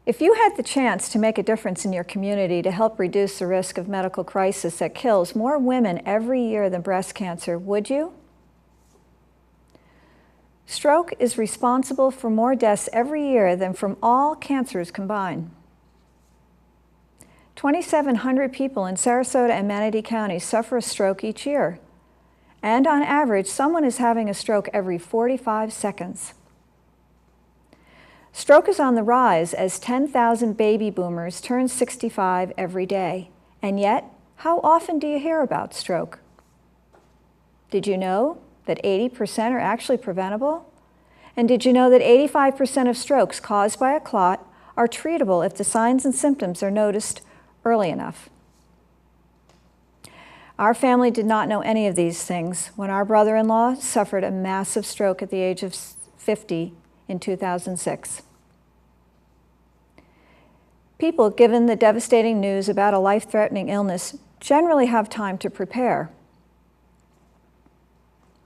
If you had the chance to make a difference in your community to help reduce the risk of medical crisis that kills more women every year than breast cancer, would you? Stroke is responsible for more deaths every year than from all cancers combined. 2,700 people in Sarasota and Manatee counties suffer a stroke each year. And on average, someone is having a stroke every 45 seconds. Stroke is on the rise as 10,000 baby boomers turn 65 every day. And yet, how often do you hear about stroke? Did you know that 80% are actually preventable? And did you know that 85% of strokes caused by a clot are treatable if the signs and symptoms are noticed early enough? Our family did not know any of these things when our brother-in-law suffered a massive stroke at the age of 50 in 2006. People, given the devastating news about a life-threatening illness, generally have time to prepare.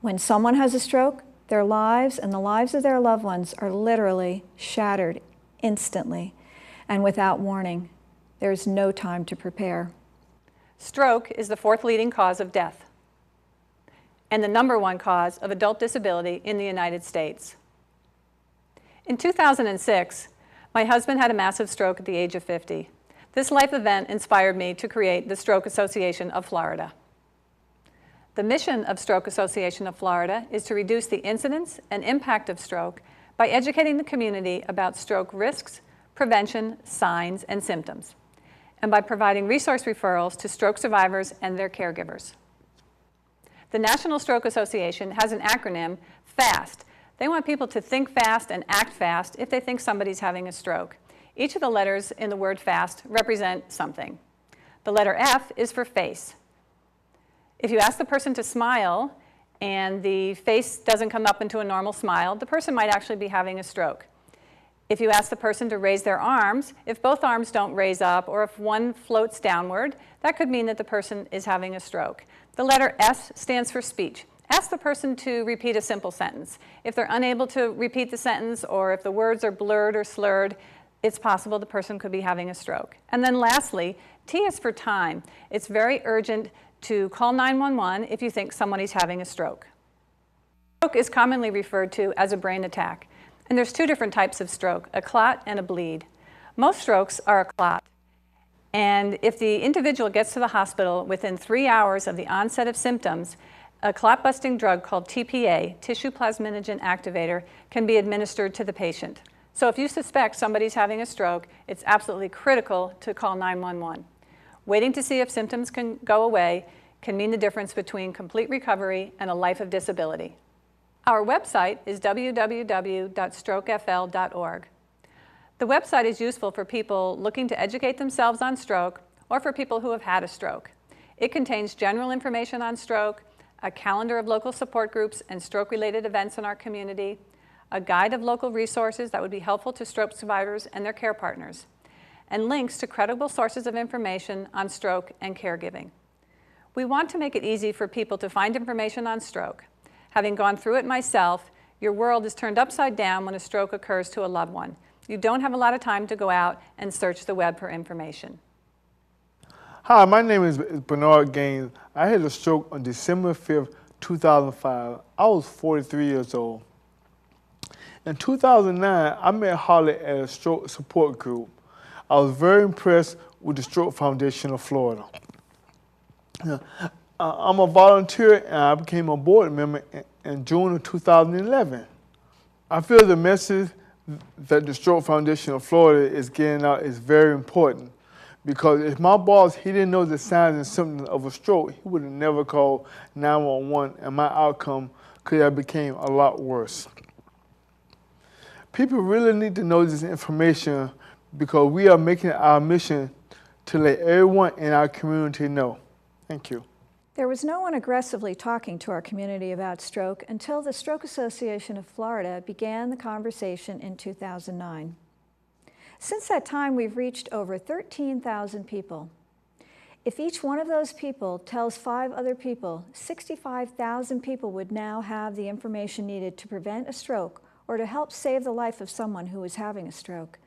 When someone has a stroke, their lives and the lives of their loved ones are literally shattered instantly and without warning. There is no time to prepare. Stroke is the fourth leading cause of death and the #1 cause of adult disability in the United States. In 2006, my husband had a massive stroke at the age of 50. This life event inspired me to create the Stroke Association of Florida. The mission of Stroke Association of Florida is to reduce the incidence and impact of stroke by educating the community about stroke risks, prevention, signs, and symptoms, and by providing resource referrals to stroke survivors and their caregivers. The National Stroke Association has an acronym, FAST. They want people to think fast and act fast if they think somebody's having a stroke. Each of the letters in the word FAST represent something. The letter F is for face. If you ask the person to smile and the face doesn't come up into a normal smile, the person might actually be having a stroke. If you ask the person to raise their arms, if both arms don't raise up or if one floats downward, that could mean that the person is having a stroke. The letter S stands for speech. Ask the person to repeat a simple sentence. If they're unable to repeat the sentence or if the words are blurred or slurred, it's possible the person could be having a stroke. And then lastly, T is for time. It's very urgent to call 911 if you think somebody's having a stroke. Stroke is commonly referred to as a brain attack. And there's two different types of stroke, a clot and a bleed. Most strokes are a clot. And if the individual gets to the hospital within 3 hours of the onset of symptoms, a clot-busting drug called TPA, tissue plasminogen activator, can be administered to the patient. So if you suspect somebody's having a stroke, it's absolutely critical to call 911. Waiting to see if symptoms can go away can mean the difference between complete recovery and a life of disability. Our website is www.strokefl.org. The website is useful for people looking to educate themselves on stroke or for people who have had a stroke. It contains general information on stroke, a calendar of local support groups and stroke-related events in our community, a guide of local resources that would be helpful to stroke survivors and their care partners, and links to credible sources of information on stroke and caregiving. We want to make it easy for people to find information on stroke. Having gone through it myself, your world is turned upside down when a stroke occurs to a loved one. You don't have a lot of time to go out and search the web for information. Hi, my name is Bernard Gaines. I had a stroke on December 5th, 2005. I was 43 years old. In 2009, I met Holly at a stroke support group. I was very impressed with the Stroke Foundation of Florida. I'm a volunteer and I became a board member in June of 2011. I feel the message that the Stroke Foundation of Florida is getting out is very important, because if my boss, he didn't know the signs and symptoms of a stroke, he would have never called 911 and my outcome could have became a lot worse. People really need to know this information because we are making it our mission to let everyone in our community know. Thank you. There was no one aggressively talking to our community about stroke until the Stroke Association of Florida began the conversation in 2009. Since that time, we've reached over 13,000 people. If each one of those people tells 5 other people, 65,000 people would now have the information needed to prevent a stroke or to help save the life of someone who is having a stroke.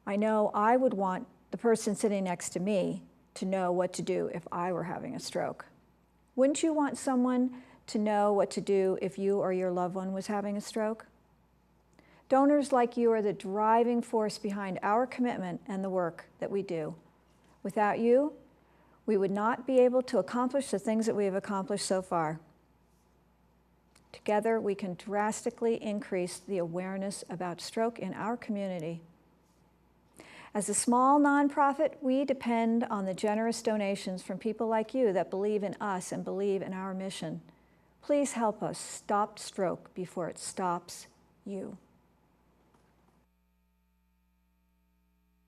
I know I would want the person sitting next to me to know what to do if I were having a stroke. Wouldn't you want someone to know what to do if you or your loved one was having a stroke? Donors like you are the driving force behind our commitment and the work that we do. Without you, we would not be able to accomplish the things that we have accomplished so far. Together, we can drastically increase the awareness about stroke in our community. As a small nonprofit, we depend on the generous donations from people like you that believe in us and believe in our mission. Please help us stop stroke before it stops you.